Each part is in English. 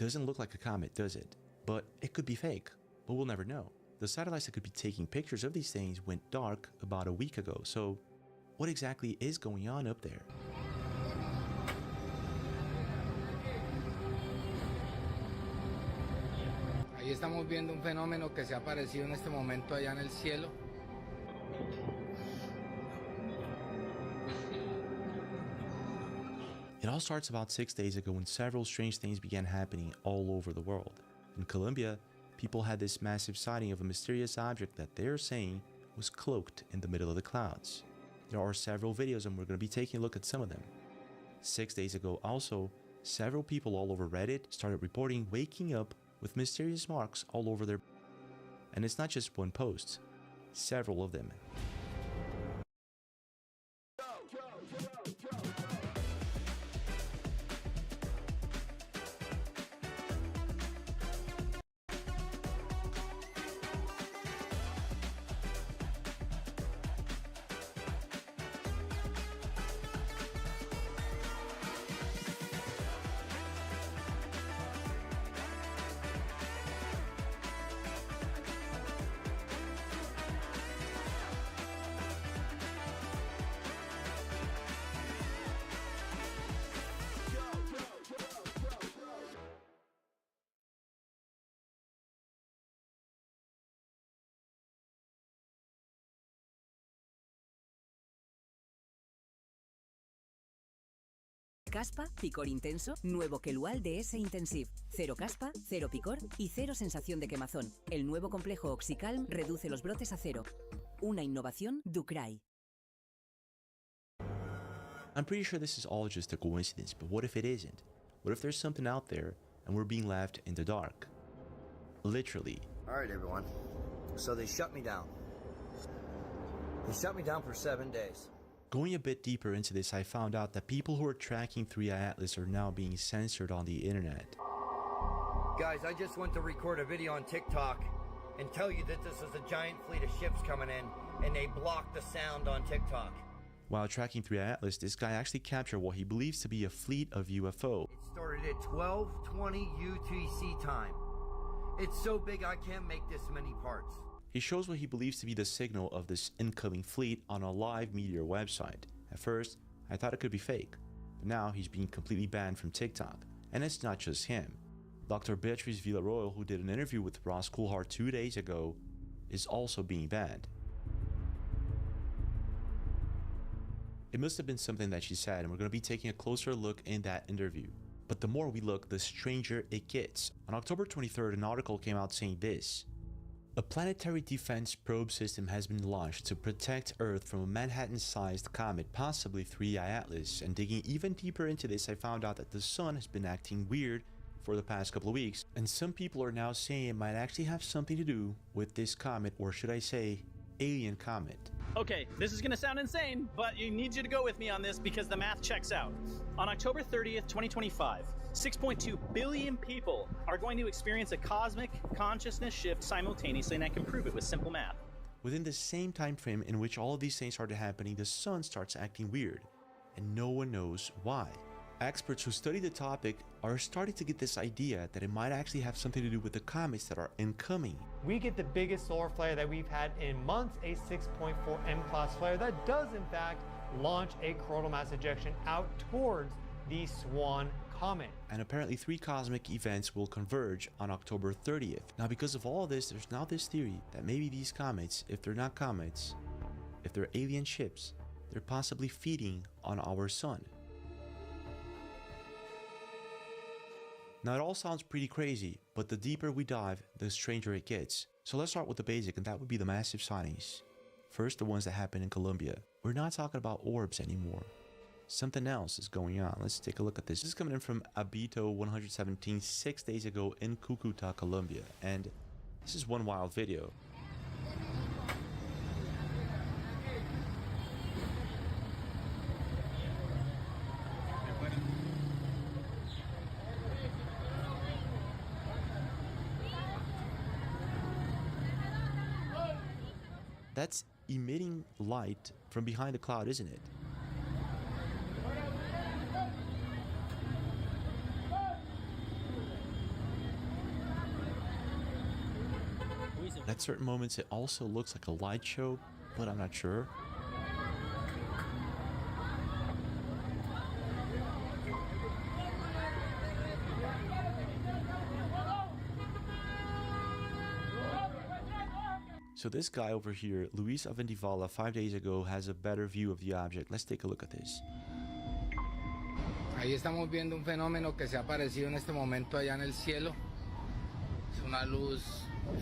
doesn't look like a comet, does it? But it could be fake, but we'll never know. The satellites that could be taking pictures of these things went dark about a week ago, so what exactly is going on up there? Ahí estamos viendo un fenómeno que se ha aparecido en este momento allá en el cielo. It all starts about 6 days ago when several strange things began happening all over the world. In Colombia, people had this massive sighting of a mysterious object that they're saying was cloaked in the middle of the clouds. There are several videos and we're going to be taking a look at some of them. 6 days ago also, several people all over Reddit started reporting waking up with mysterious marks all over their... And it's not just one post, several of them. Caspa, picor intenso, nuevo Quelual DS Intensive. Cero caspa, cero picor y cero sensación de quemazón. El nuevo complejo Oxycalm reduce los brotes a cero. Una innovación Ducray. I'm pretty sure this is all just a coincidence, but what if it isn't? What if there's something out there and we're being left in the dark? Literally. Alright everyone, so they shut me down. They shut me down for 7 days. Going a bit deeper into this, I found out that people who are tracking 3i Atlas are now being censored on the internet. Guys, I just went to record a video on TikTok and tell you that this is a giant fleet of ships coming in and they blocked the sound on TikTok. While tracking 3i Atlas, this guy actually captured what he believes to be a fleet of UFO. It started at 12:20 UTC time. It's so big I can't make this many parts. He shows what he believes to be the signal of this incoming fleet on a live meteor website. At first, I thought it could be fake, but now he's being completely banned from TikTok. And it's not just him. Dr. Beatrice Villarroel, who did an interview with Ross Coulthard 2 days ago, is also being banned. It must have been something that she said, and we're going to be taking a closer look in that interview. But the more we look, the stranger it gets. On October 23rd, an article came out saying this: a planetary defense probe system has been launched to protect Earth from a Manhattan-sized comet, possibly 3i Atlas. And digging even deeper into this, I found out that the sun has been acting weird for the past couple of weeks, and some people are now saying it might actually have something to do with this comet, or should I say, alien comet. Okay, this is gonna sound insane, but you need you to go with me on this because the math checks out. On October 30th, 2025, 6.2 billion people are going to experience a cosmic consciousness shift simultaneously, and I can prove it with simple math. Within the same time frame in which all of these things started happening, the sun starts acting weird, and no one knows why. Experts who study the topic are starting to get this idea that it might actually have something to do with the comets that are incoming. We get the biggest solar flare that we've had in months, a 6.4 M-class flare that does in fact launch a coronal mass ejection out towards the Swan comet. And apparently 3 cosmic events will converge on October 30th. Now because of all this, there's now this theory that maybe these comets, if they're not comets, if they're alien ships, they're possibly feeding on our sun. Now it all sounds pretty crazy, but the deeper we dive, the stranger it gets. So let's start with the basic, and that would be the massive sightings. First, the ones that happen in Colombia. We're not talking about orbs anymore. Something else is going on. Let's take a look at this. This is coming in from Abito 117 6 days ago in Cucuta, Colombia. And this is one wild video. That's emitting light from behind the cloud, isn't it? At certain moments, it also looks like a light show, but I'm not sure. So this guy over here, Luis Avendivala, 5 days ago, has a better view of the object. Let's take a look at this. Ahí estamos viendo un fenómeno que se ha aparecido en este momento allá en el cielo. Es una luz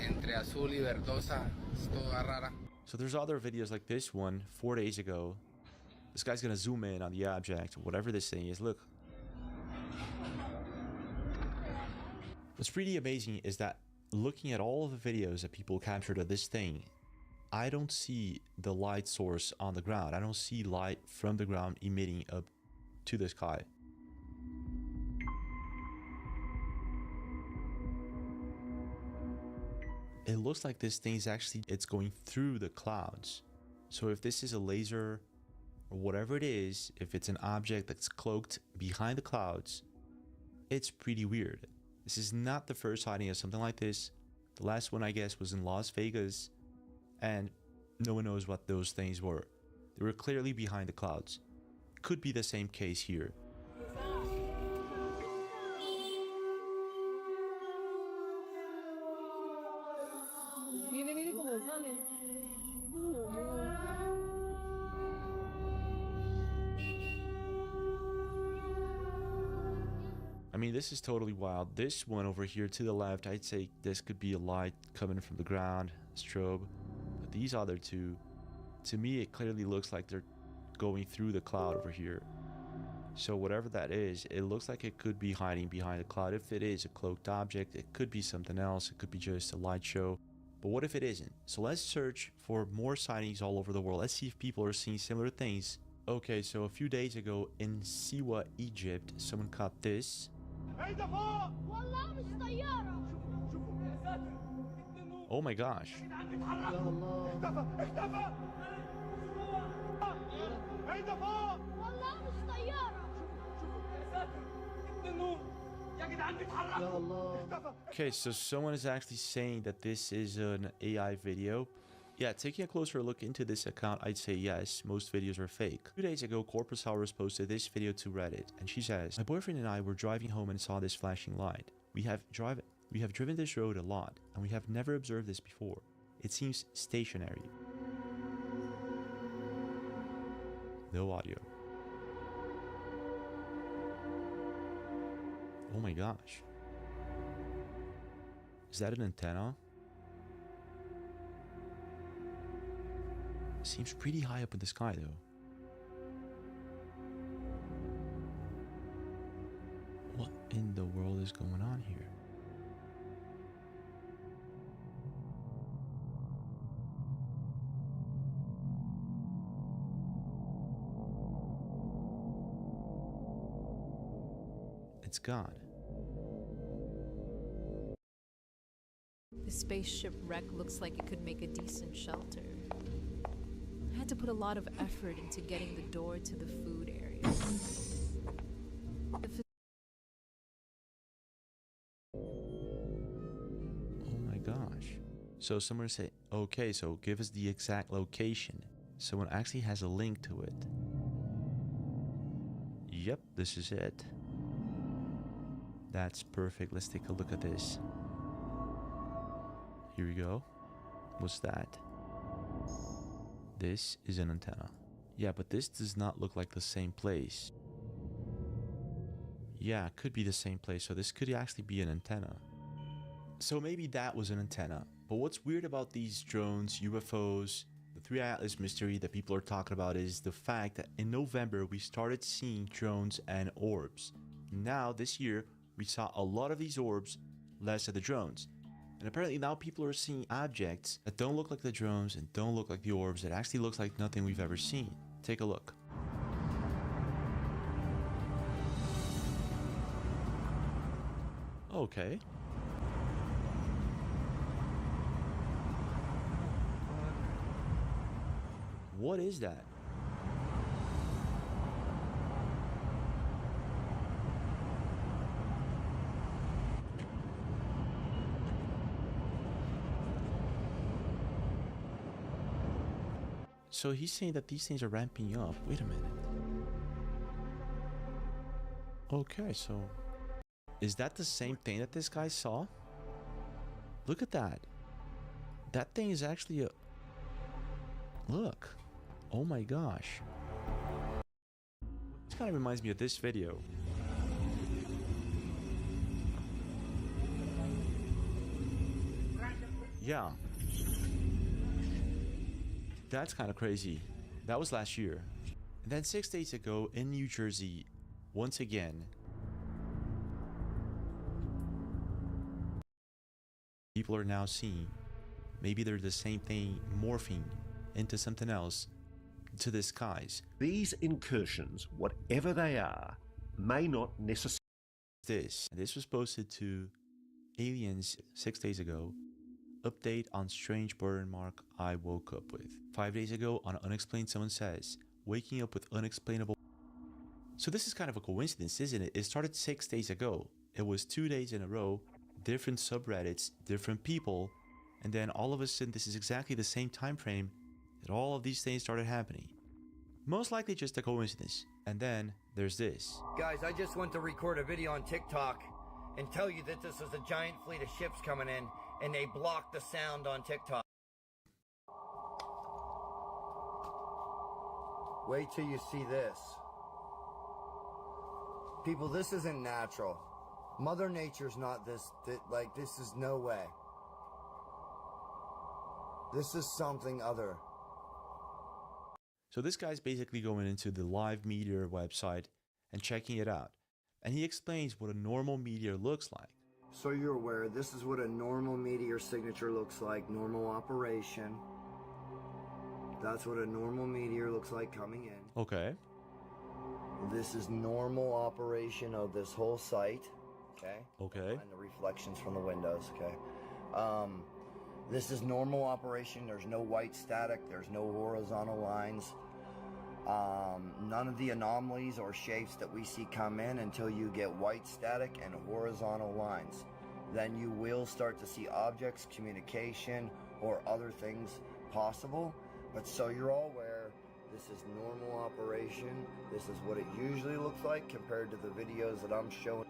entre azul y verdosa, es toda rara. So there's other videos like this one 4 days ago. This guy's gonna zoom in on the object, whatever this thing is. Look. What's pretty amazing is that looking at all of the videos that people captured of this thing, I don't see the light source on the ground. I don't see light from the ground emitting up to the sky. It looks like this thing is actually, it's going through the clouds. So if this is a laser or whatever it is, if it's an object that's cloaked behind the clouds, it's pretty weird. This is not the first sighting of something like this. The last one, I guess, was in Las Vegas, and no one knows what those things were. They were clearly behind the clouds. Could be the same case here. I mean, this is totally wild. This one over here to the left, I'd say this could be a light coming from the ground, strobe. But these other two, to me, it clearly looks like they're going through the cloud over here. So whatever that is, it looks like it could be hiding behind the cloud. If it is a cloaked object, it could be something else. It could be just a light show. But what if it isn't? So let's search for more sightings all over the world. Let's see if people are seeing similar things. Okay, so a few days ago in Siwa, Egypt, someone caught this. Oh my gosh. Okay, so someone is actually saying that this is an AI video. Yeah, taking a closer look into this account, I'd say yes, most videos are fake. 2 days ago, Corpus Hours posted this video to Reddit, and she says, "My boyfriend and I were driving home and saw this flashing light. We have driven this road a lot, and we have never observed this before. It seems stationary." No audio. Oh my gosh. Is that an antenna? Seems pretty high up in the sky though. What in the world is going on here? It's God. The spaceship wreck looks like it could make a decent shelter. I had to put a lot of effort into getting the door to the food area. Oh my gosh. So someone said, okay, so give us the exact location. Someone actually has a link to it. Yep, this is it. That's perfect. Let's take a look at this. Here we go. What's that? This is an antenna. Yeah, but this does not look like the same place. Yeah, it could be the same place, so this could actually be an antenna. So maybe that was an antenna. But what's weird about these drones, UFOs, the 3 Atlas mystery that people are talking about is the fact that in November we started seeing drones and orbs. Now, this year, we saw a lot of these orbs, less of the drones. And apparently now people are seeing objects that don't look like the drones and don't look like the orbs. It actually looks like nothing we've ever seen. Take a look. Okay. What is that? So he's saying that these things are ramping up. Wait a minute. Okay, so is that the same thing that this guy saw? Look at that. That thing is actually a... Look. Oh my gosh. This kind of reminds me of this video. Yeah. That's kind of crazy. That was last year. And then 6 days ago in New Jersey, once again, people are now seeing maybe they're the same thing morphing into something else to the skies. These incursions, whatever they are, may not necessarily... This was posted to Aliens 6 days ago. Update on strange burn mark I woke up with. 5 days ago on Unexplained, someone says, waking up with unexplainable... So this is kind of a coincidence, isn't it? It started 6 days ago. It was 2 days in a row, different subreddits, different people, and then all of a sudden this is exactly the same time frame that all of these things started happening. Most likely just a coincidence. And then there's this. Guys, I just went to record a video on TikTok and tell you that this is a giant fleet of ships coming in, and they blocked the sound on TikTok. Wait till you see this. People, this isn't natural. Mother Nature's not this is no way. This is something other. So this guy's basically going into the live meteor website and checking it out. And he explains what a normal meteor looks like. So you're aware, this is what a normal meteor signature looks like, normal operation. That's what a normal meteor looks like coming in. Okay. This is normal operation of this whole site, okay? Okay. And the reflections from the windows, okay? This is normal operation. There's no white static. There's no horizontal lines. None of the anomalies or shapes that we see come in until you get white static and horizontal lines. Then you will start to see objects, communication, or other things possible. But so you're all aware, this is normal operation. This is what it usually looks like compared to the videos that I'm showing.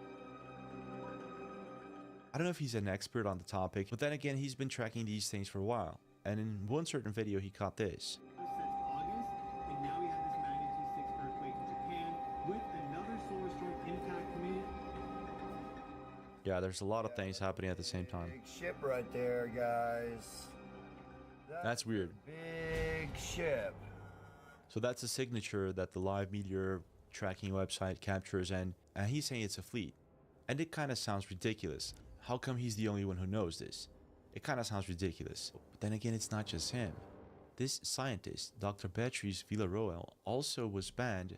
I don't know if he's an expert on the topic, but then again, he's been tracking these things for a while. And in one certain video, he caught this. Since August, and now we have this magnitude 6 earthquake in Japan with another solar storm impact coming in. Yeah, there's a lot of things happening at the same time. Big ship right there, guys. That's weird. Big ship. So that's a signature that the live meteor tracking website captures, and he's saying it's a fleet. And it kind of sounds ridiculous. How come he's the only one who knows this? It kind of sounds ridiculous. But then again, it's not just him. This scientist, Dr. Beatrice Villarroel, also was banned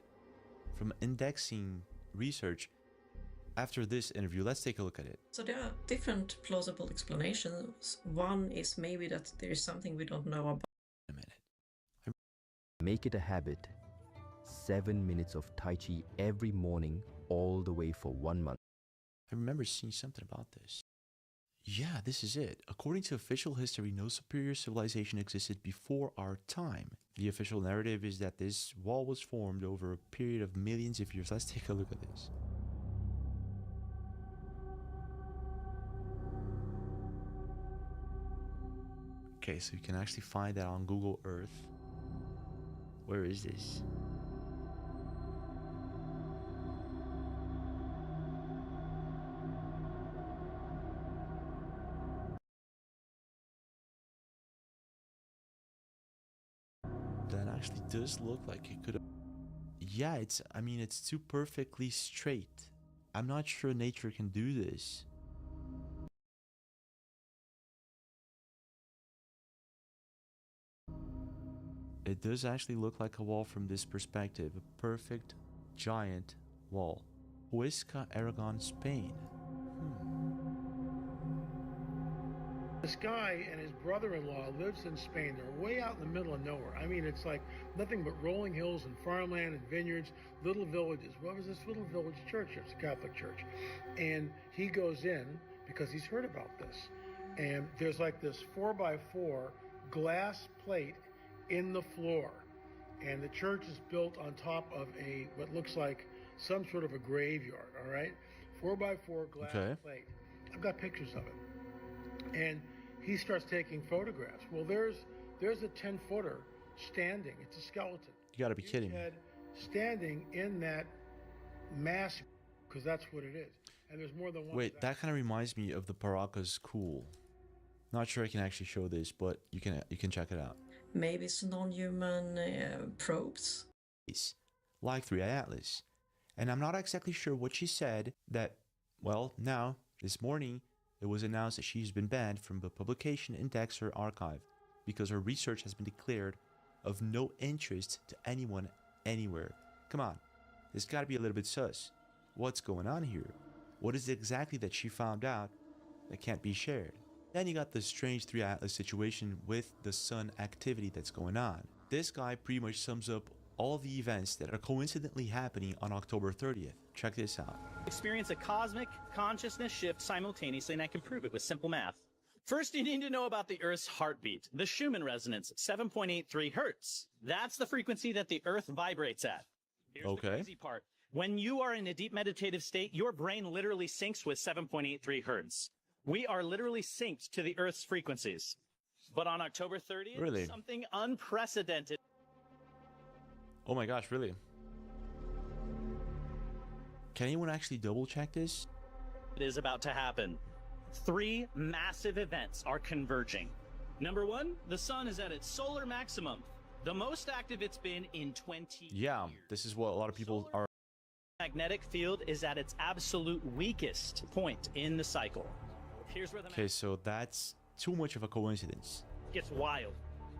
from indexing research after this interview. Let's take a look at it. So there are different plausible explanations. One is maybe that there is something we don't know about. A minute. Make it a habit. 7 minutes of Tai Chi every morning, all the way for 1 month. I remember seeing something about this. Yeah, this is it. According to official history, no superior civilization existed before our time. The official narrative is that this wall was formed over a period of millions of years. Let's take a look at this. Okay, so you can actually find that on Google Earth. Where is this? That actually does look like it could have... Yeah, it's too perfectly straight. I'm not sure nature can do this. It does actually look like a wall from this perspective. A perfect, giant wall. Huesca, Aragon, Spain. This guy and his brother-in-law lives in Spain. They're way out in the middle of nowhere. I mean, it's like nothing but rolling hills and farmland and vineyards, little villages. What was this little village church? It's a Catholic church. And he goes in because he's heard about this. And there's like this 4x4 glass plate in the floor. And the church is built on top of what looks like some sort of a graveyard, all right? 4x4 glass plate. I've got pictures of it. And he starts taking photographs. Well, there's a 10-footer standing. It's a skeleton. You gotta be kidding me. Standing in that mass, because that's what it is. And there's more than one. Wait, that kind of reminds me of the Paracas Cool. Not sure I can actually show this, but you can check it out. Maybe it's non-human probes. Like 3i Atlas. And I'm not exactly sure what she said that, well, now, this morning, it was announced that she's been banned from the publication index or archive because her research has been declared of no interest to anyone anywhere. Come on, there's gotta be a little bit sus. What's going on here? What is it exactly that she found out that can't be shared? Then you got the strange 3i Atlas situation with the sun activity that's going on. This guy pretty much sums up all of the events that are coincidentally happening on October 30th. Check this out. Experience a cosmic consciousness shift simultaneously, and I can prove it with simple math. First, you need to know about the Earth's heartbeat, the Schumann resonance, 7.83 hertz. That's the frequency that the Earth vibrates at. Here's the crazy part. When you are in a deep meditative state, your brain literally syncs with 7.83 hertz. We are literally synced to the Earth's frequencies. But on October 30th, something unprecedented. Oh my gosh, really? Can anyone actually double check this? It is about to happen. 3 massive events are converging. Number 1, the sun is at its solar maximum, the most active it's been in 20 years. This is what a lot of people are. Magnetic field is at its absolute weakest point in the cycle. Here's where the so that's too much of a coincidence. Gets wild.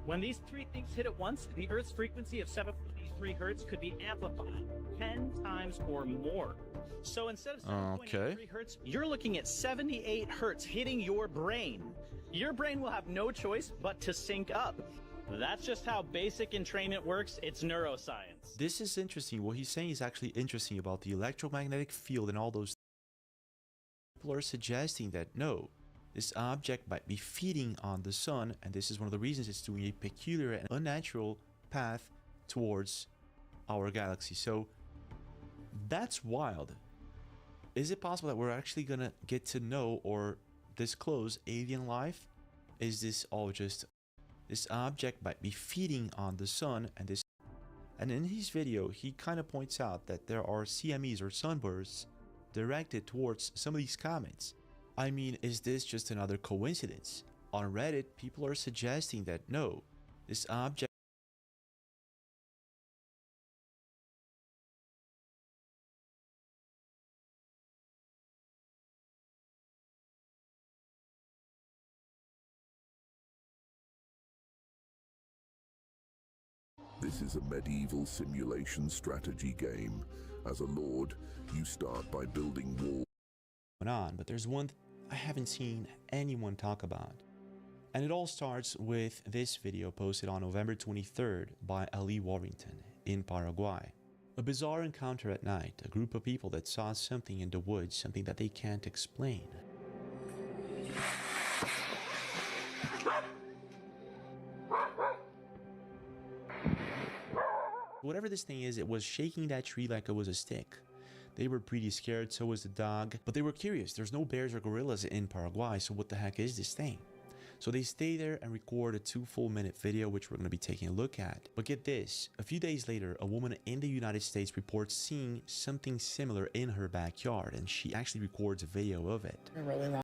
When these 3 things hit at once, the Earth's frequency of 7.83 hertz could be amplified 10 times or more. So instead of 7.83 hertz, you're looking at 78 hertz hitting your brain. Your brain will have no choice but to sync up. That's just how basic entrainment works. It's neuroscience. This is interesting. What he's saying is actually interesting about the electromagnetic field and all those. People are suggesting that no, this object might be feeding on the sun, and this is one of the reasons it's doing a peculiar and unnatural path towards our galaxy. So that's wild. Is it possible that we're actually gonna get to know or disclose alien life? Is this all just this object might be feeding on the sun, and in his video he kind of points out that there are CMEs or sunbursts directed towards some of these comets. I mean, is this just another coincidence? On Reddit, people are suggesting that no, this object. This is a medieval simulation strategy game. As a lord, you start by building walls. But there's one I haven't seen anyone talk about. And it all starts with this video posted on November 23rd by Ali Warrington in Paraguay. A bizarre encounter at night, a group of people that saw something in the woods, something that they can't explain. Whatever this thing is, it was shaking that tree like it was a stick. They were pretty scared, so was the dog, but they were curious. There's no bears or gorillas in Paraguay, so what the heck is this thing? So they stay there and record a 2 full-minute video, which we're going to be taking a look at. But get this, a few days later, a woman in the United States reports seeing something similar in her backyard, and she actually records a video of it. A really long